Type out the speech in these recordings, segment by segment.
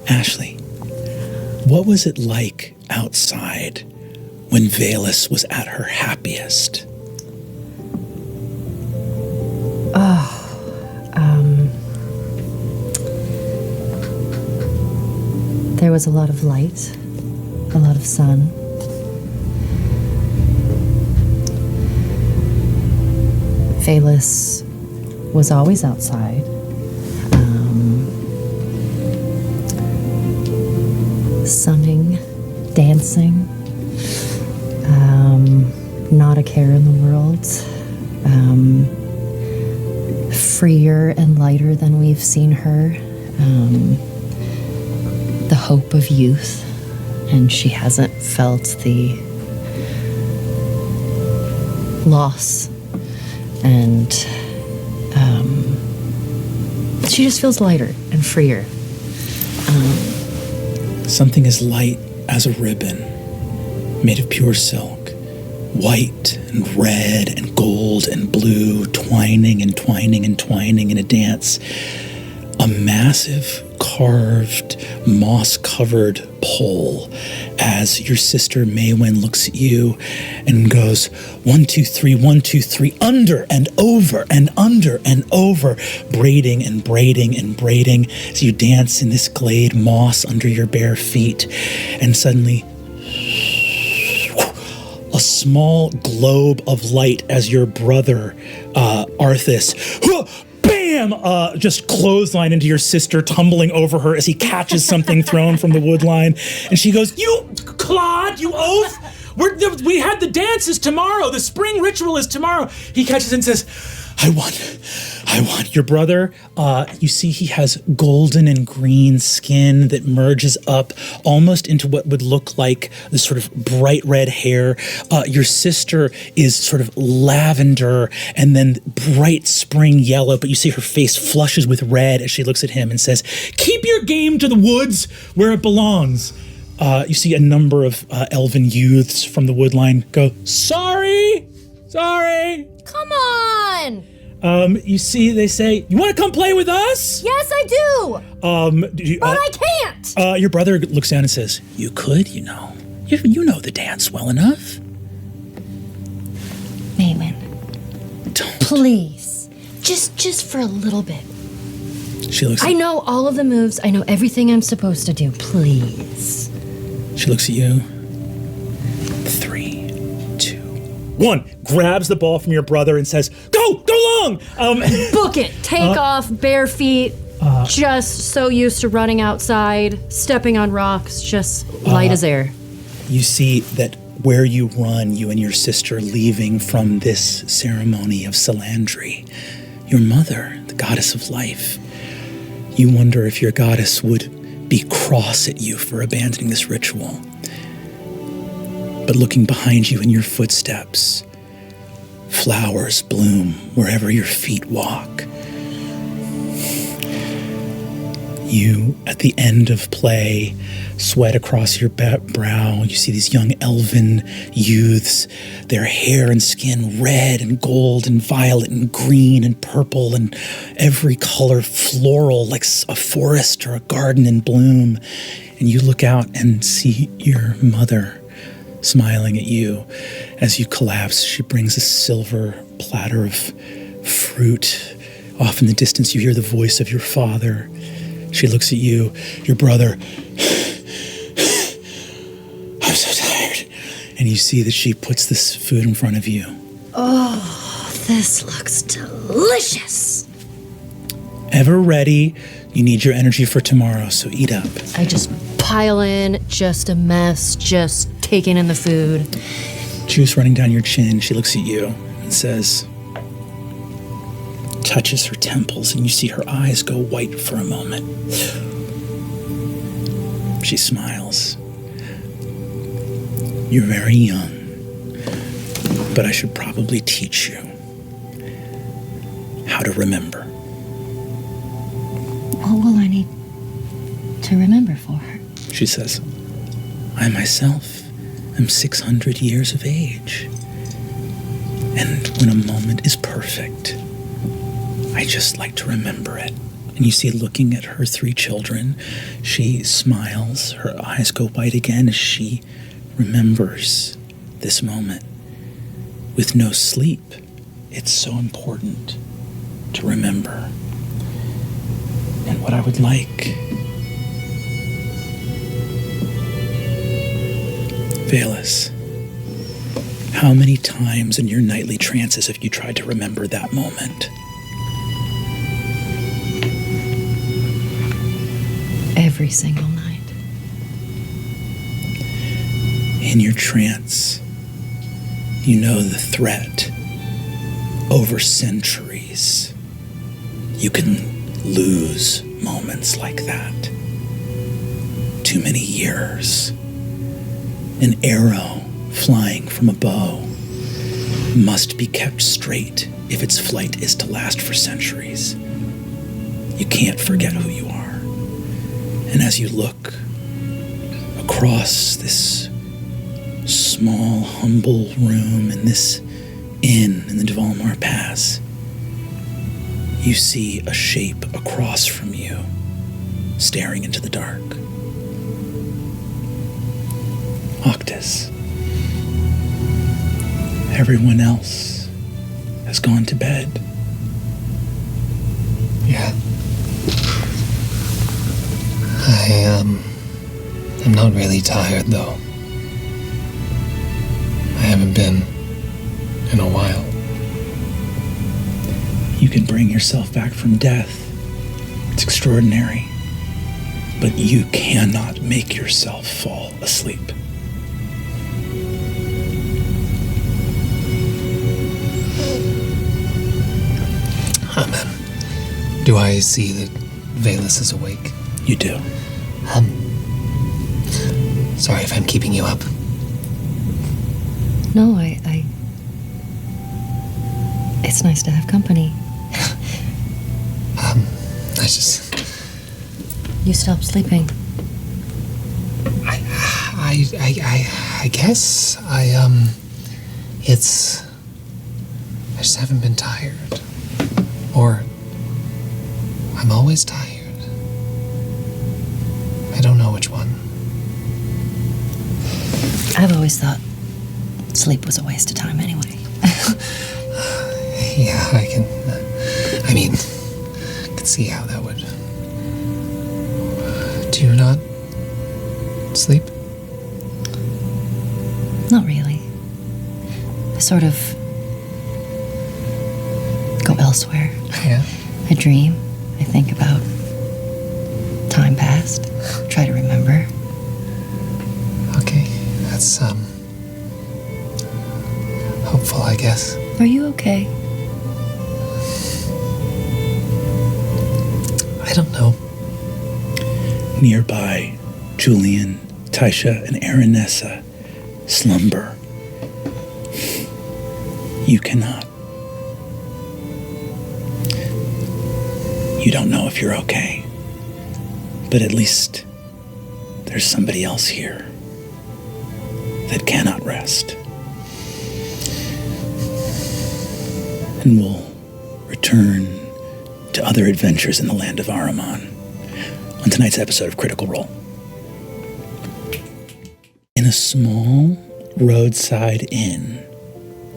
Ashley, what was it like outside when Valus was at her happiest? There was a lot of light, a lot of sun. Valus was always outside. Sunning, dancing, not a care in the world, freer and lighter than we've seen her, the hope of youth, and she hasn't felt the loss, and she just feels lighter and freer. Something as light as a ribbon, made of pure silk, white and red and gold and blue, twining and twining and twining in a dance. A massive, carved, moss-covered pole as your sister Maywin looks at you and goes, 1, 2, 3, 1, 2, 3, under and over and under and over, braiding and braiding and braiding as you dance in this glade moss under your bare feet. And suddenly, a small globe of light as your brother, Arthas, bam! Just clothesline into your sister, tumbling over her as he catches something thrown from the woodline. And she goes, "You, Claude, you oaf! We had the dances tomorrow. The spring ritual is tomorrow." He catches it and says, I won. Your brother, you see he has golden and green skin that merges up almost into what would look like this sort of bright red hair. Your sister is sort of lavender and then bright spring yellow, but you see her face flushes with red as she looks at him and says, "Keep your game to the woods where it belongs." You see a number of elven youths from the woodline go, Sorry. Come on! You see, they say, "You want to come play with us?" Yes, I do! But I can't! Your brother looks down and says, "You could, you know. You know the dance well enough." Maywin, Don't. please. Just for a little bit. She looks I know all of the moves. I know everything I'm supposed to do. Please. She looks at you. 3, 2, 1. Grabs the ball from your brother and says, Go long! Book it. Take off, bare feet. Just so used to running outside, stepping on rocks, just light as air. You see that where you run, you and your sister leaving from this ceremony of Salandri, your mother, the goddess of life, you wonder if your goddess would be cross at you for abandoning this ritual. But looking behind you in your footsteps, flowers bloom wherever your feet walk. You, at the end of play, sweat across your brow. You see these young elven youths, their hair and skin red and gold and violet and green and purple and every color floral like a forest or a garden in bloom. And you look out and see your mother smiling at you. As you collapse, she brings a silver platter of fruit. Off in the distance, you hear the voice of your father. She looks at you, your brother. I'm so tired. And you see that she puts this food in front of you. Oh, this looks delicious. Ever ready. You need your energy for tomorrow, so eat up. I just pile in, just a mess, just taking in the food. Juice running down your chin. She looks at you and says, touches her temples, and you see her eyes go white for a moment. She smiles. You're very young, but I should probably teach you how to remember. What will I need to remember for her? She says, I myself am 600 years of age, and when a moment is perfect, I just like to remember it And you see, looking at her 3 children, she smiles, her eyes go wide again as she remembers this moment. With no sleep, it's so important to remember. And what I would like, Valus, how many times in your nightly trances have you tried to remember that moment? Every single night. In your trance, you know the threat. Over centuries, you can lose moments like that. Too many years. An arrow flying from a bow must be kept straight if its flight is to last for centuries. You can't forget who you are. And as you look across this small, humble room in this inn in the Dvalmar Pass, you see a shape across from you, staring into the dark. Octus. Everyone else has gone to bed. Yeah. I'm not really tired, though. I haven't been in a while. You can bring yourself back from death. It's extraordinary. But you cannot make yourself fall asleep. Amen. Do I see that Valus is awake? You do. Sorry if I'm keeping you up. No, it's nice to have company. I just... You stopped sleeping. I guess it's... I just haven't been tired. Or I'm always tired. I don't know which one. I've always thought sleep was a waste of time anyway. Yeah, I can see how that would... Do you not sleep? Not really. I sort of go elsewhere. Yeah. I dream. I think about time past. Try to remember. Okay, that's, hopeful, I guess. Are you okay? I don't know. Nearby, Julian, Taisha, and Aranessa slumber. You cannot. You don't know if you're okay, but at least there's somebody else here that cannot rest. And we'll return to other adventures in the land of Ahriman on tonight's episode of Critical Role. In a small roadside inn,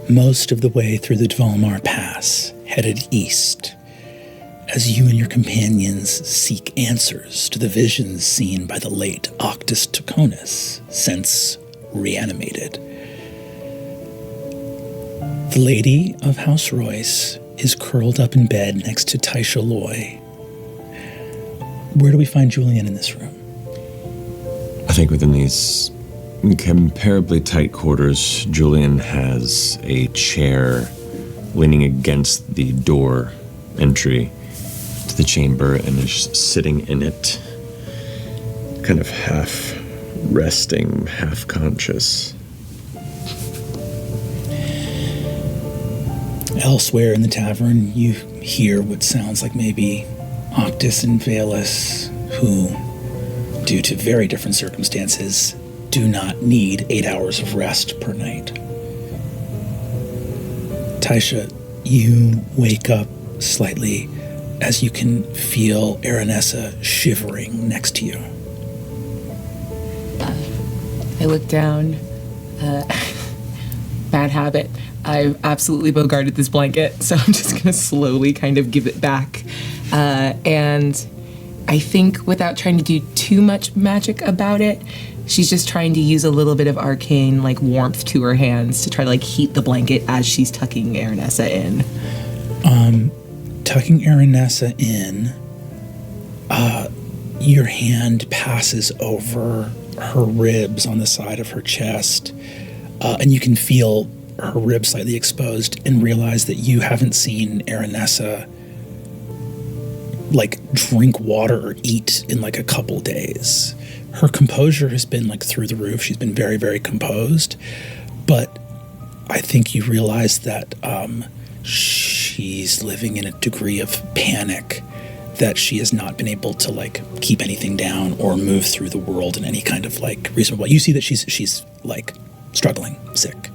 most of the way through the Dvalmar Pass, headed east, as you and your companions seek answers to the visions seen by the late Octus Toconus, since reanimated. The lady of House Royce is curled up in bed next to Taisha Loy. Where do we find Julian in this room? I think within these comparably tight quarters, Julian has a chair leaning against the door entry to the chamber and is sitting in it, kind of half resting, half conscious. Elsewhere in the tavern, you hear what sounds like maybe Octus and Valus, who, due to very different circumstances, do not need 8 hours of rest per night. Taisha, you wake up slightly as you can feel Aranessa shivering next to you. I look down. Bad habit. I absolutely bogarted this blanket, so I'm just going to slowly kind of give it back. And I think without trying to do too much magic about it, she's just trying to use a little bit of arcane like warmth to her hands to try to like heat the blanket as she's tucking Aranessa in. Tucking Aranessa in, your hand passes over her ribs on the side of her chest, and you can feel her ribs slightly exposed and realize that you haven't seen Aranessa like drink water or eat in like a couple days. Her composure has been like through the roof. She's been very, very composed, but I think you realize that she's living in a degree of panic that she has not been able to like keep anything down or move through the world in any kind of like reasonable way. You see that she's like struggling, sick.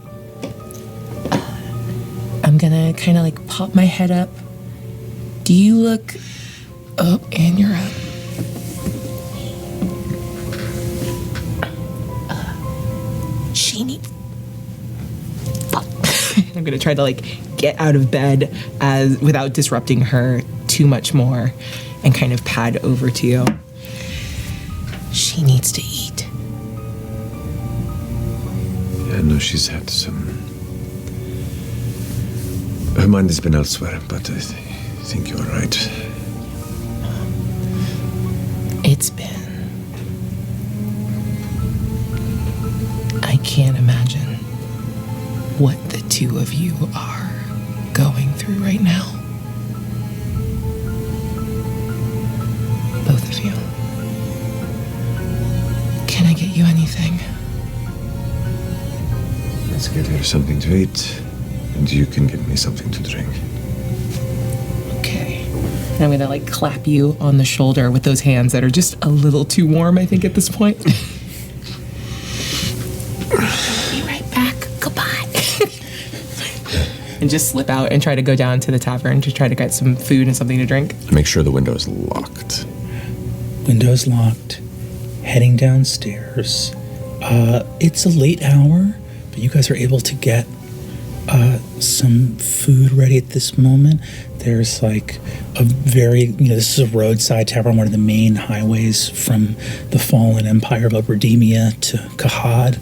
I'm gonna kind of like pop my head up. Do you look... Oh, and you're up. She needs... I'm gonna try to like get out of bed as without disrupting her too much more and kind of pad over to you. She needs to eat. Yeah, I know she's had some... Her mind has been elsewhere, but I think you're right. It's been... I can't imagine what the two of you are going through right now. Both of you. Can I get you anything? Let's get her something to eat, and you can give me something to drink. Okay. And I'm gonna like clap you on the shoulder with those hands that are just a little too warm, I think, at this point. Be right back. Goodbye. And just slip out and try to go down to the tavern to try to get some food and something to drink. Make sure the window is locked. Window's locked. Heading downstairs. It's a late hour, but you guys are able to get some food ready at this moment. There's like a very, this is a roadside tavern, one of the main highways from the fallen empire of Oberdemia to Kahad.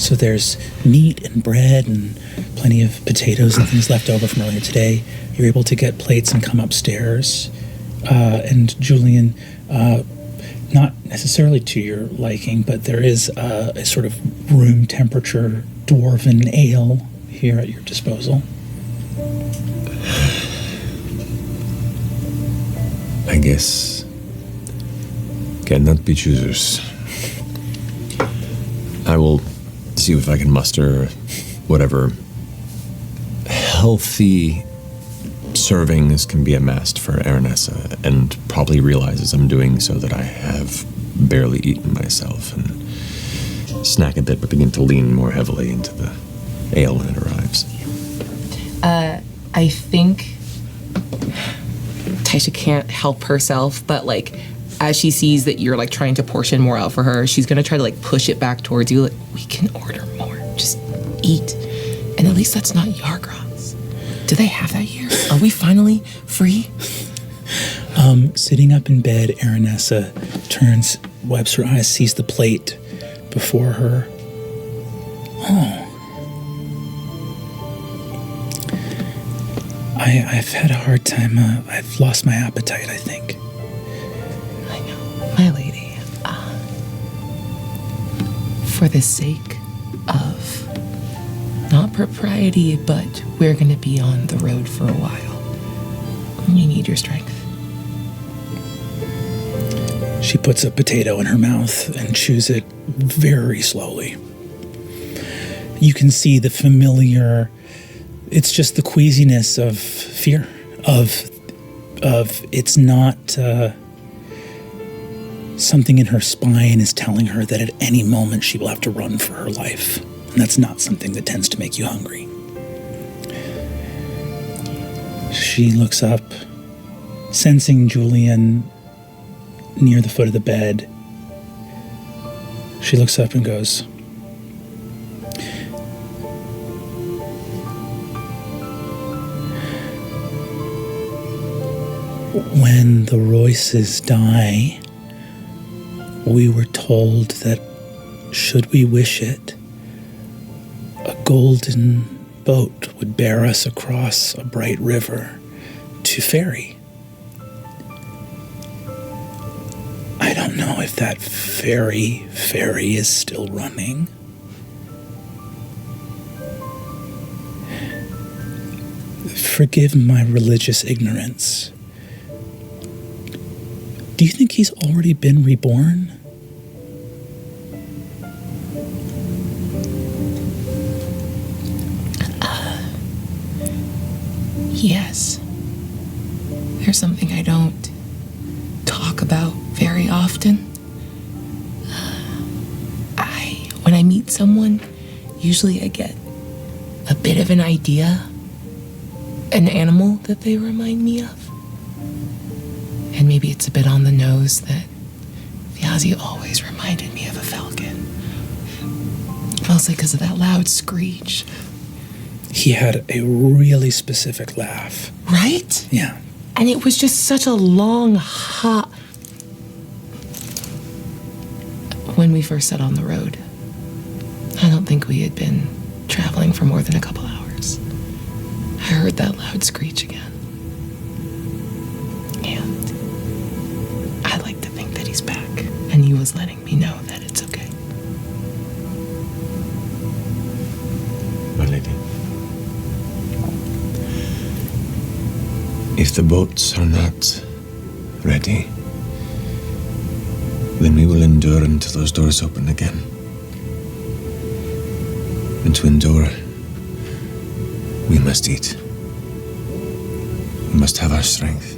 So there's meat and bread and plenty of potatoes and things left over from earlier today. You're able to get plates and come upstairs. And Julian, not necessarily to your liking, but there is a sort of room temperature dwarven ale here at your disposal. I guess cannot be choosers. I will see if I can muster whatever healthy servings can be amassed for Aranessa, and probably realizes I'm doing so that I have barely eaten myself, and snack a bit but begin to lean more heavily into the ale when it arrives. I think Taisha can't help herself, but like as she sees that you're like trying to portion more out for her, she's gonna try to like push it back towards you. Like, we can order more. Just eat. And at least that's not Yargron's. Do they have that here? Are we finally free? Sitting up in bed, Aranessa turns, wipes her eyes, sees the plate before her. Oh. I've had a hard time. I've lost my appetite, I think. I know, my lady. For the sake of not propriety, but we're going to be on the road for a while. You need your strength. She puts a potato in her mouth and chews it very slowly. You can see the familiar... It's just the queasiness of fear, of it's not something in her spine is telling her that at any moment she will have to run for her life. And that's not something that tends to make you hungry. She looks up, Sensing Julian near the foot of the bed, she looks up and goes, "When the Royces die, we were told that, should we wish it, a golden boat would bear us across a bright river to Fairy. I don't know if that ferry is still running. Forgive my religious ignorance. Do you think he's already been reborn?" Yes. There's something I don't talk about very often. When I meet someone, usually I get a bit of an idea, an animal that they remind me of. And maybe it's a bit on the nose that Viazi always reminded me of a falcon. Mostly because of that loud screech. He had a really specific laugh. Right? Yeah. And it was just such a long hop. When we first set on the road, I don't think we had been traveling for more than a couple hours. I heard that loud screech again. And I like to think that he's back. And he was letting me know that it's okay. My lady. If the boats are not ready, then we will endure until those doors open again. And to endure, we must eat. We must have our strength.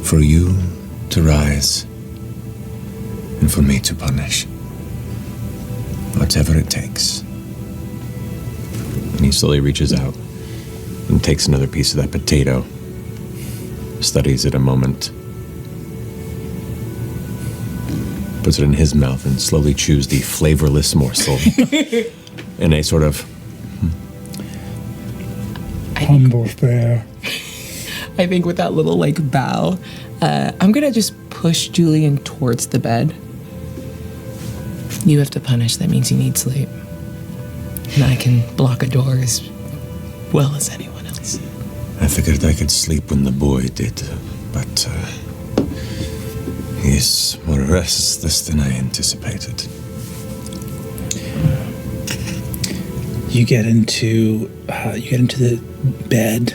For you to rise, and for me to punish. Whatever it takes. And he slowly reaches out and takes another piece of that potato, studies it a moment, puts it in his mouth and slowly chews the flavorless morsel in a sort of humble fare. I think with that little bow, I'm gonna just push Julian towards the bed. You have to punish, that means you need sleep. And I can block a door as well as anyone else. I figured I could sleep when the boy did, but he's more restless than I anticipated. You get into the bed.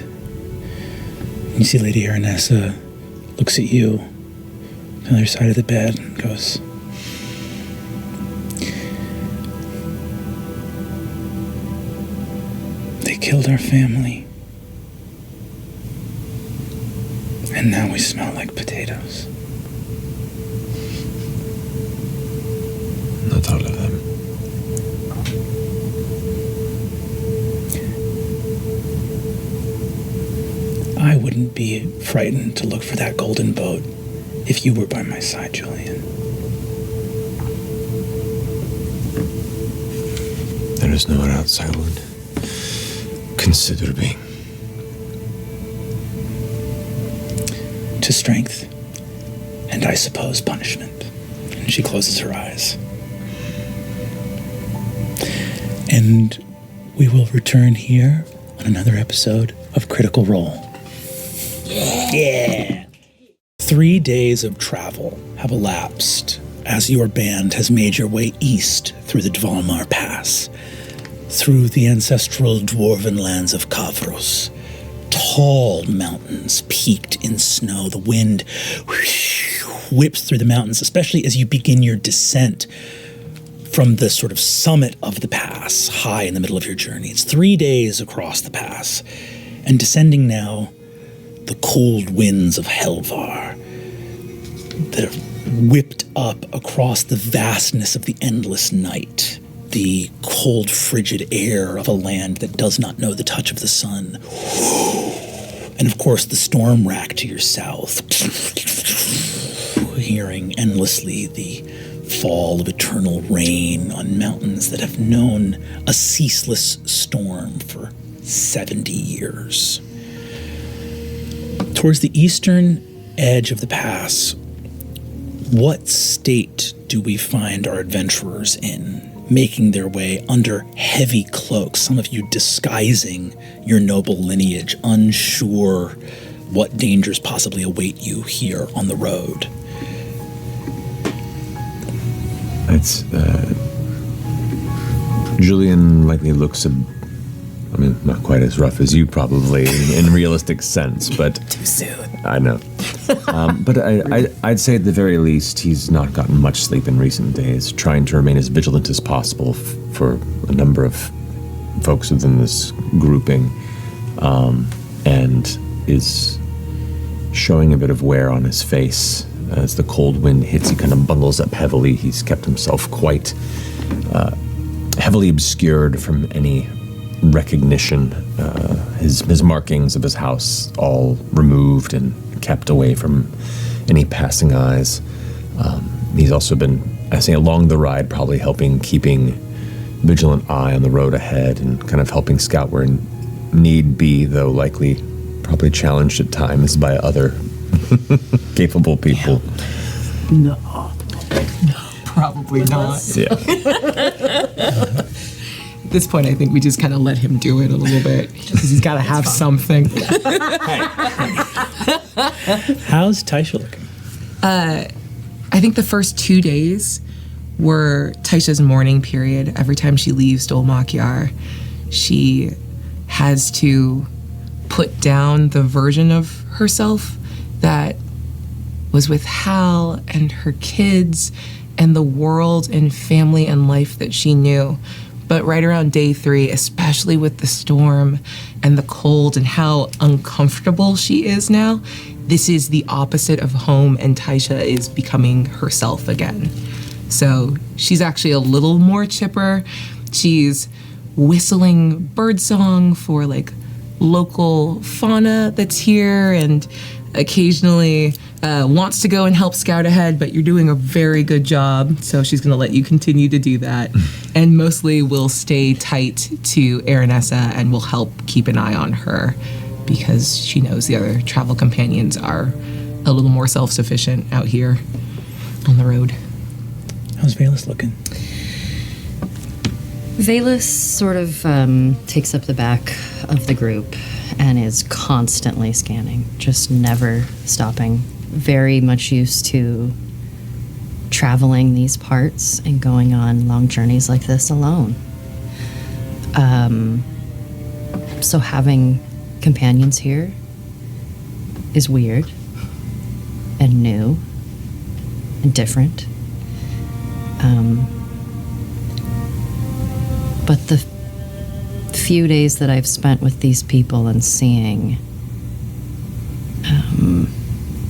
And you see Lady Aranessa looks at you on the other side of the bed and goes, "They killed our family. And now we smell like potatoes." Not all of them. I wouldn't be frightened to look for that golden boat if you were by my side, Julian. There is nowhere else I would consider being. To strength, and I suppose punishment. And she closes her eyes. And we will return here on another episode of Critical Role. Yeah. 3 days of travel have elapsed as your band has made your way east through the Dvalmar Pass, through the ancestral dwarven lands of Kavros. Tall mountains peaked in snow. The wind whips through the mountains, especially as you begin your descent from the sort of summit of the pass, high in the middle of your journey. It's 3 days across the pass, and descending now, the cold winds of Helvar that have whipped up across the vastness of the endless night, the cold, frigid air of a land that does not know the touch of the sun. And of course, the storm rack to your south, hearing endlessly the fall of eternal rain on mountains that have known a ceaseless storm for 70 years. Towards the eastern edge of the pass, what state do we find our adventurers in, making their way under heavy cloaks, some of you disguising your noble lineage, unsure what dangers possibly await you here on the road? It's, Julian likely looks not quite as rough as you probably in realistic sense, but... Too soon. I know. But I'd say at the very least, he's not gotten much sleep in recent days, trying to remain as vigilant as possible for a number of folks within this grouping, and is showing a bit of wear on his face. As the cold wind hits, he kind of bundles up heavily. He's kept himself quite heavily obscured from any recognition. His markings of his house all removed and kept away from any passing eyes. He's also been, I say, along the ride, probably keeping vigilant eye on the road ahead and kind of helping scout where need be, though likely probably challenged at times by other capable people. No, probably not. Yeah. At this point, I think we just kind of let him do it a little bit because he's got to have something. How's Taisha looking? I think the first 2 days were Taisha's mourning period. Every time she leaves Dol Makyar, she has to put down the version of herself that was with Hal and her kids and the world and family and life that she knew. But right around day 3, especially with the storm and the cold and how uncomfortable she is now, this is the opposite of home, and Taisha is becoming herself again. So she's actually a little more chipper. She's whistling birdsong for like local fauna that's here, and occasionally wants to go and help scout ahead, but you're doing a very good job, so she's going to let you continue to do that. And mostly will stay tight to Aranessa and will help keep an eye on her because she knows the other travel companions are a little more self-sufficient out here on the road. How's Valus looking? Valus sort of takes up the back of the group and is constantly scanning, just never stopping. Very much used to traveling these parts and going on long journeys like this alone. So having companions here is weird and new and different. But the few days that I've spent with these people and seeing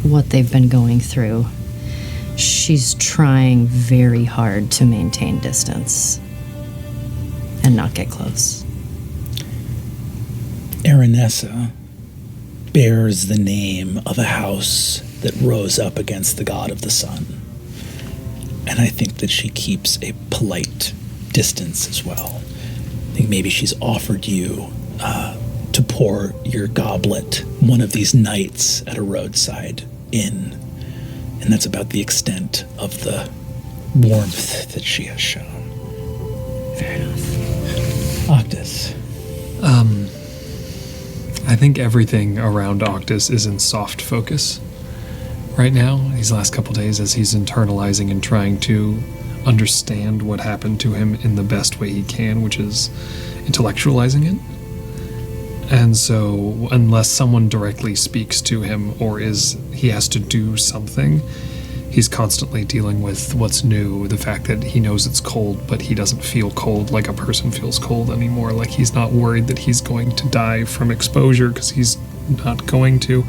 what they've been going through, she's trying very hard to maintain distance and not get close. Aranessa bears the name of a house that rose up against the god of the sun. And I think that she keeps a polite distance as well. I think maybe she's offered you to pour your goblet one of these nights at a roadside inn. And that's about the extent of the warmth that she has shown. Fair enough. Octus. I think everything around Octus is in soft focus right now, these last couple days, as he's internalizing and trying to understand what happened to him in the best way he can, which is intellectualizing it. And so unless someone directly speaks to him or he has to do something, he's constantly dealing with what's new, the fact that he knows it's cold, but he doesn't feel cold like a person feels cold anymore. Like he's not worried that he's going to die from exposure because he's not going to.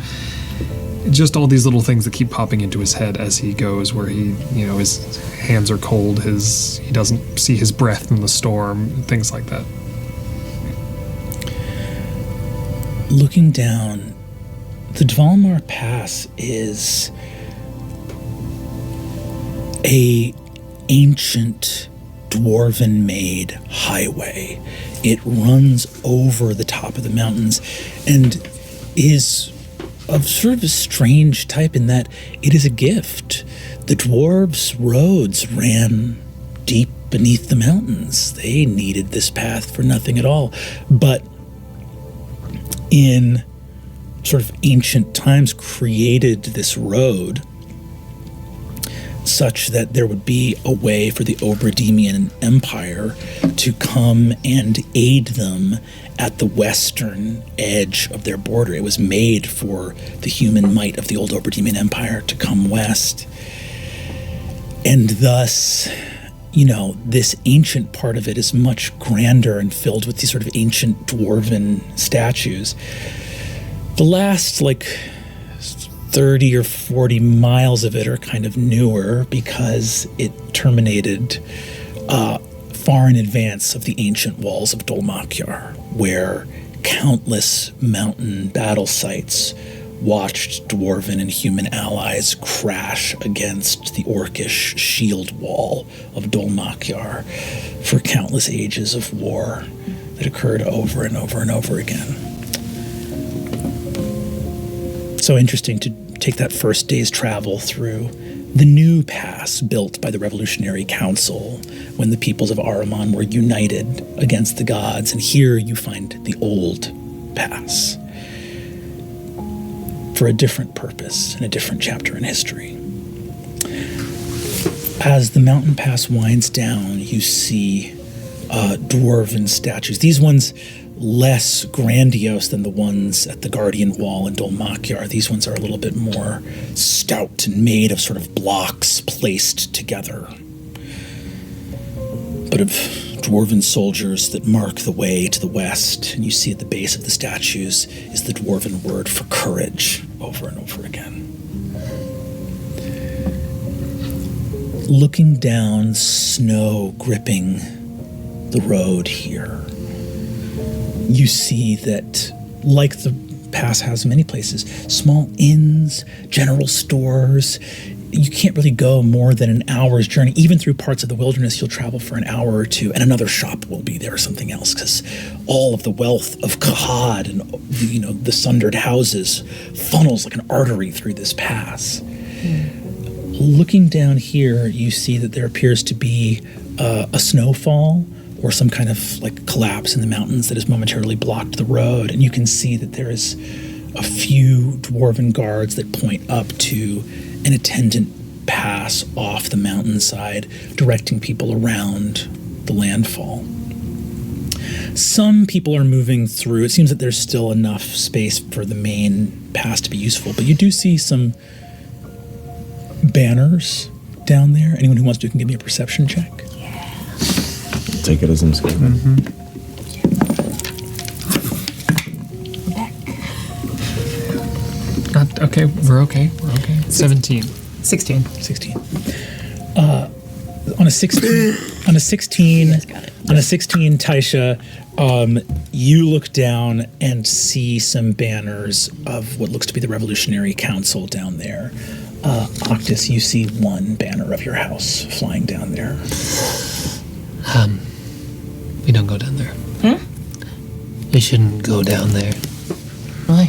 Just all these little things that keep popping into his head as he goes, where his hands are cold, he doesn't see his breath in the storm, things like that. Looking down The Dvalmar Pass is a ancient dwarven-made highway. It runs over the top of the mountains and is of sort of a strange type in that it is a gift. The dwarves' roads ran deep beneath the mountains. They needed this path for nothing at all. But in sort of ancient times created this road such that there would be a way for the Obradimian Empire to come and aid them at the western edge of their border. It was made for the human might of the old Obradimian Empire to come west. And thus, this ancient part of it is much grander and filled with these sort of ancient dwarven statues. The last, 30 or 40 miles of it are kind of newer because it terminated far in advance of the ancient walls of Dolmakyar, where countless mountain battle sites watched dwarven and human allies crash against the orcish shield wall of Dolmakyar for countless ages of war that occurred over and over and over again. So interesting to take that first day's travel through the new pass built by the Revolutionary Council when the peoples of Ahriman were united against the gods, and here you find the old pass for a different purpose and a different chapter in history. As the mountain pass winds down, you see dwarven statues. These ones less grandiose than the ones at the Guardian Wall in Dolmakyar. These ones are a little bit more stout and made of sort of blocks placed together, but of dwarven soldiers that mark the way to the west. And you see at the base of the statues is the dwarven word for courage over and over again. Looking down, snow gripping the road here, you see that, like the pass has many places, small inns, general stores. You can't really go more than an hour's journey. Even through parts of the wilderness, you'll travel for an hour or two, and another shop will be there or something else, because all of the wealth of Kahad and the sundered houses funnels like an artery through this pass. Looking down here, you see that there appears to be a snowfall or some kind of collapse in the mountains that has momentarily blocked the road, and you can see that there is a few dwarven guards that point up to an attendant pass off the mountainside, directing people around the landfall. Some people are moving through. It seems that there's still enough space for the main pass to be useful, but you do see some banners down there. Anyone who wants to can give me a perception check. Take it as I'm scared. Okay, we're okay. 17. 16. 16. On a 16, Taisha, you look down and see some banners of what looks to be the Revolutionary Council down there. Octus, you see one banner of your house flying down there. We don't go down there. We shouldn't go down there. Why?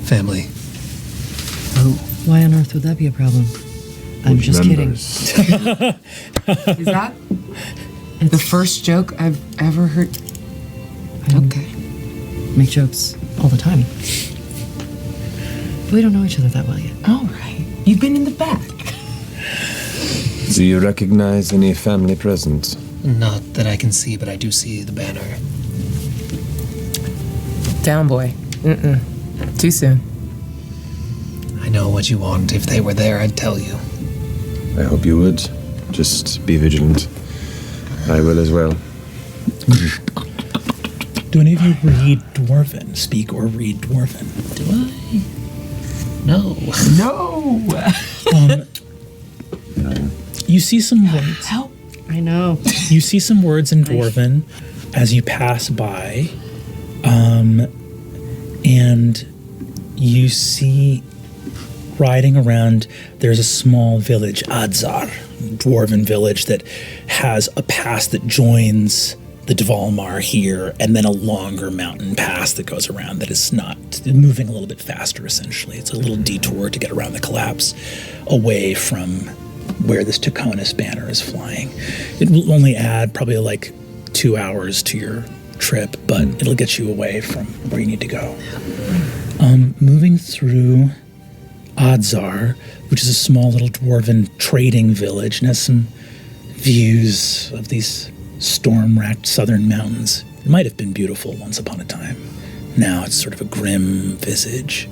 Family. Why on earth would that be a problem? I'm just kidding. Is that the first joke I've ever heard? Okay. Make jokes all the time. We don't know each other that well yet. All right. You've been in the back. Do you recognize any family present? Not that I can see, but I do see the banner. Down, boy. Too soon. I know what you want. If they were there, I'd tell you. I hope you would. Just be vigilant. I will as well. Do any of you read Dwarven? Speak or read Dwarven? Do I? No. You see some words. Help. I know. You see some words in Dwarven as you pass by. And you see riding around, there's a small village, Adzar, dwarven village that has a pass that joins the Dvalmar here, and then a longer mountain pass that goes around that is not moving a little bit faster, essentially. It's a little detour to get around the collapse away from where this Taconis banner is flying. It will only add probably like 2 hours to your trip, but it'll get you away from where you need to go. Moving through Adzar, which is a small little dwarven trading village and has some views of these storm-racked southern mountains. It might have been beautiful once upon a time. Now it's sort of a grim visage.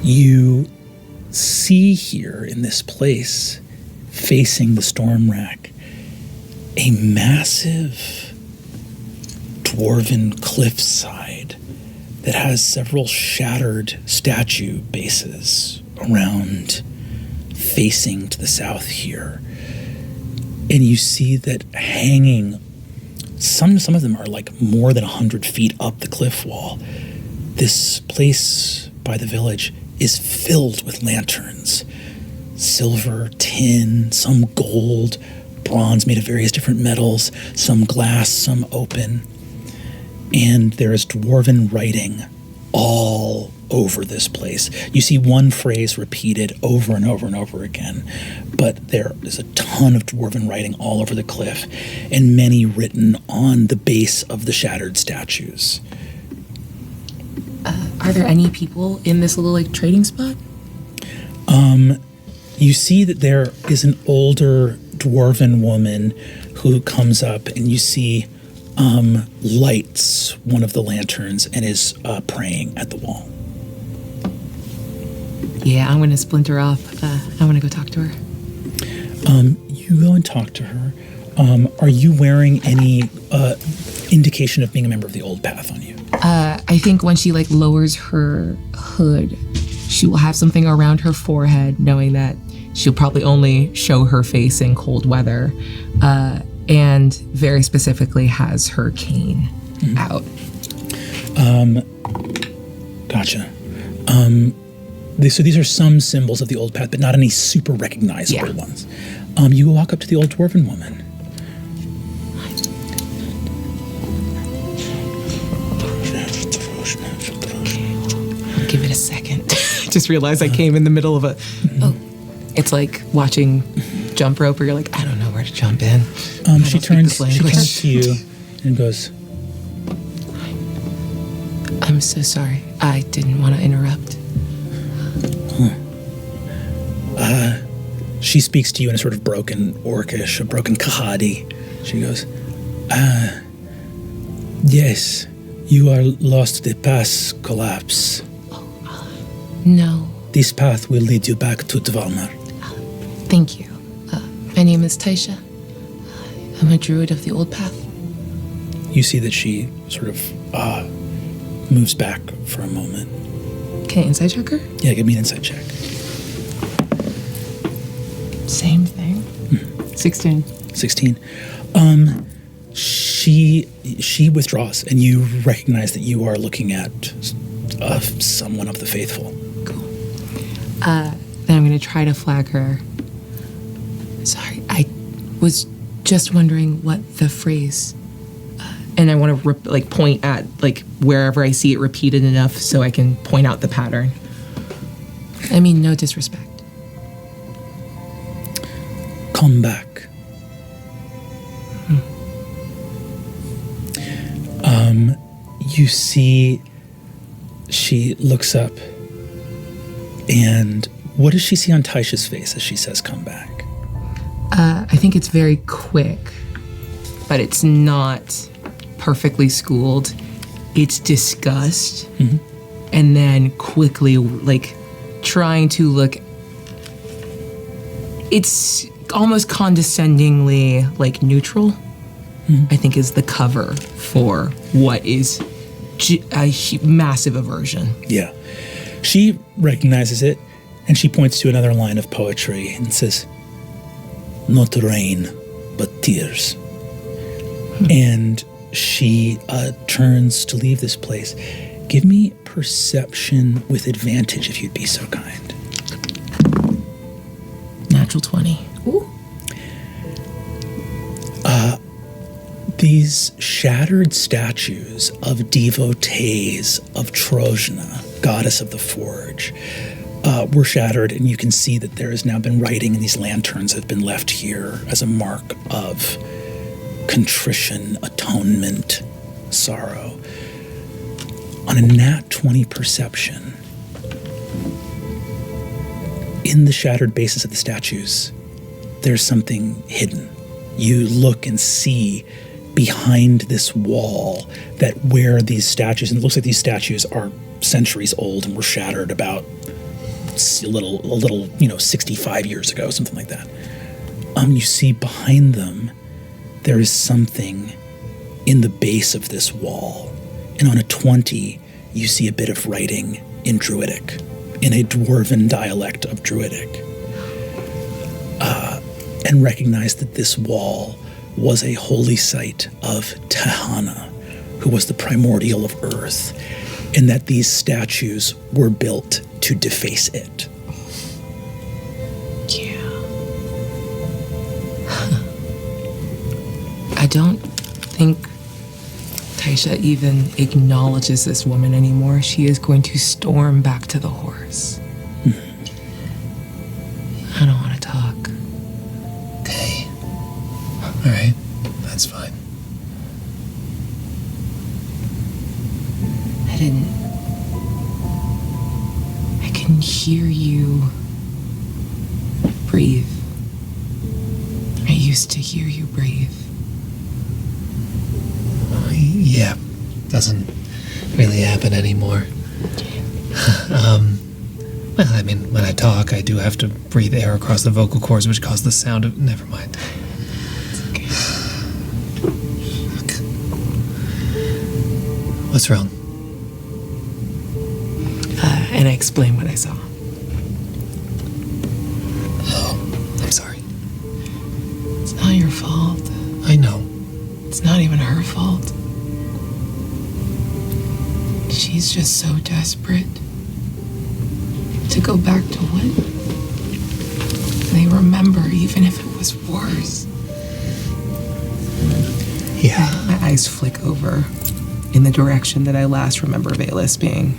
You see here in this place, facing the storm rack, a massive dwarven cliffside that has several shattered statue bases around, facing to the south here. And you see that hanging, some of them are like more than 100 feet up the cliff wall. This place by the village is filled with lanterns. Silver, tin, some gold, bronze made of various different metals, some glass, some open. And there is dwarven writing all over this place. You see one phrase repeated over and over and over again, but there is a ton of dwarven writing all over the cliff, and many written on the base of the shattered statues. Are there any people in this little like trading spot? You see that there is an older dwarven woman who comes up, and you see lights one of the lanterns and is praying at the wall. Yeah, I'm gonna splinter off. I want to go talk to her. You go and talk to her. Are you wearing any indication of being a member of the Old Path on you? I think when she like lowers her hood, she will have something around her forehead, knowing that she'll probably only show her face in cold weather, and very specifically has her cane out. Gotcha. So these are some symbols of the Old Path, but not any super recognizable ones. You walk up to the old dwarven woman. Give it a second. Just realized I came in the middle of a. Oh, it's like watching jump rope where you're like, I don't know where to jump in. She turns to you and goes, I'm so sorry. I didn't want to interrupt. She speaks to you in a sort of broken Orcish, a broken Kahadi. She goes, yes, you are lost to the pass collapse. No. This path will lead you back to Dvalmar. Thank you. My name is Taisha. I'm a druid of the Old Path. You see that she sort of moves back for a moment. Can I insight check her? Yeah, give me an insight check. Same thing. 16. 16. She withdraws, and you recognize that you are looking at someone of the faithful. Cool. Then I'm going to try to flag her. Sorry, I was just wondering what the phrase, and I want to point at like wherever I see it repeated enough so I can point out the pattern. I mean, no disrespect. Come back. You see, she looks up, and what does she see on Taisha's face as she says, come back? I think it's very quick, but it's not perfectly schooled. It's disgust, and then quickly, like, trying to look. It's almost condescendingly, like, neutral, I think is the cover for what is a massive aversion. Yeah. She recognizes it, and she points to another line of poetry and says, not rain, but tears. And she turns to leave this place, Give me perception with advantage if you'd be so kind. Natural 20. Ooh. These shattered statues of devotees of Trojana, goddess of the forge, were shattered, and you can see that there has now been writing, and these lanterns have been left here as a mark of contrition, atonement, sorrow. On a nat 20 perception, in the shattered bases of the statues, there's something hidden. You look and see behind this wall that where these statues, and it looks like these statues are centuries old and were shattered about a little, 65 years ago, something like that. You see behind them, there is something in the base of this wall. And on a 20, you see a bit of writing in Druidic, in a dwarven dialect of Druidic. And recognize that this wall was a holy site of Tehana, who was the primordial of earth, and that these statues were built to deface it. Yeah. I don't think Taisha even acknowledges this woman anymore. She is going to storm back to the horse. I don't want to talk. Okay. All right. That's fine. I can hear you breathe. I used to hear you breathe. Yeah. Doesn't really happen anymore. Well, I mean, when I talk, I do have to breathe air across the vocal cords, which cause the sound of... Never mind. Okay. Fuck. What's wrong? And I explained what I saw. Oh, I'm sorry. It's not your fault. I know. It's not even her fault. She's just so desperate to go back to what they remember, even if it was worse. Yeah. My eyes flick over in the direction that I last remember Valus being.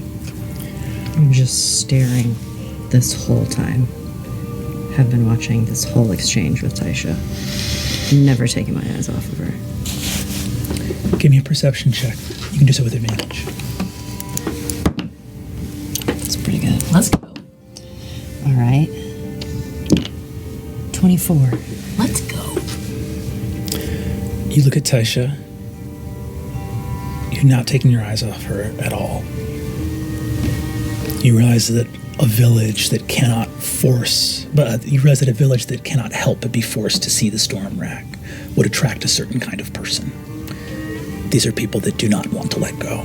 I'm just staring this whole time. Have been watching this whole exchange with Taisha. Never taking my eyes off of her. Give me a perception check. You can do so with advantage. It's pretty good. Let's go. All right. 24. Let's go. You look at Taisha. You're not taking your eyes off her at all. You realize that a village that cannot help but be forced to see the storm rack would attract a certain kind of person. These are people that do not want to let go.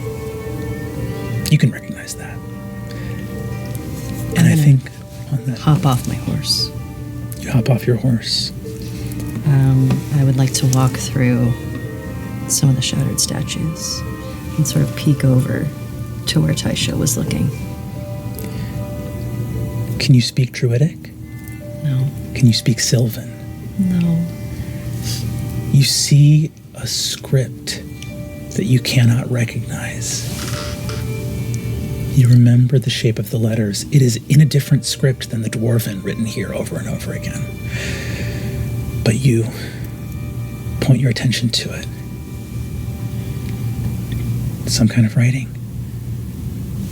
You can recognize that. And I think on that, Hop off my horse. you hop off your horse. I would like to walk through some of the shattered statues and sort of peek over to where Taisha was looking. Can you speak Druidic? No. Can you speak Sylvan? No. You see a script that you cannot recognize. You remember the shape of the letters. It is in a different script than the Dwarven written here over and over again. But you point your attention to it. Some kind of writing.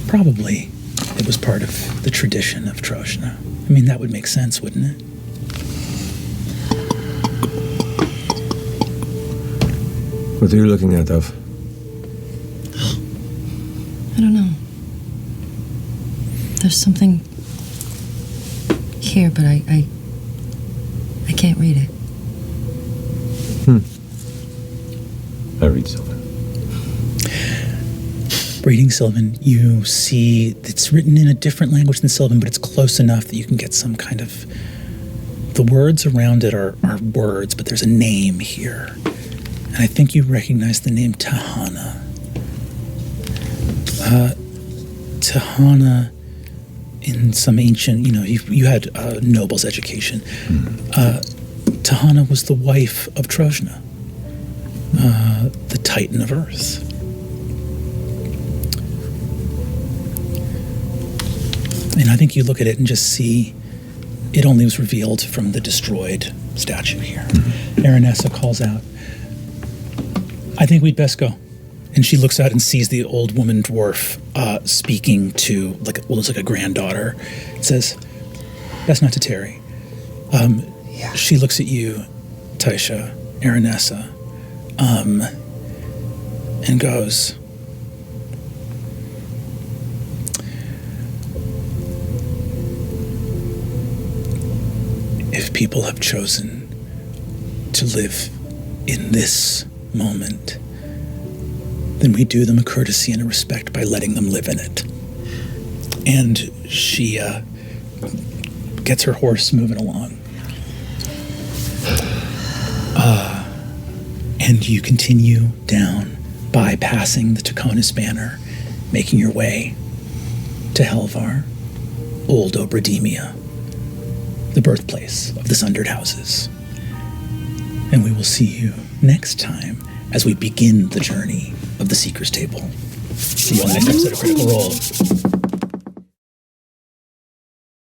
Probably it was part of the tradition of Trojana. I mean, that would make sense, wouldn't it? What are you looking at, Dove? I don't know. There's something here, but I can't read it. I read Sylvan. Reading Sylvan, you see it's written in a different language than Sylvan, but it's close enough that you can get some kind of... The words around it are words, but there's a name here. And I think you recognize the name Tehana. Tahana, in some ancient, you had a noble's education. Tahana was the wife of Trojna, the Titan of Earth. And I think you look at it and just see it only was revealed from the destroyed statue here. Aranessa calls out, I think we'd best go. And she looks out and sees the old woman dwarf speaking to, looks like a granddaughter. It says, best not to tarry. She looks at you, Taisha, Aranessa, and goes, if people have chosen to live in this moment, then we do them a courtesy and a respect by letting them live in it. And she gets her horse moving along. And you continue down, bypassing the Taconis banner, making your way to Helvar, old Obrademia, the birthplace of the Sundered Houses. And we will see you next time as we begin the journey of the Seeker's Table. See you on the next episode of Critical Role.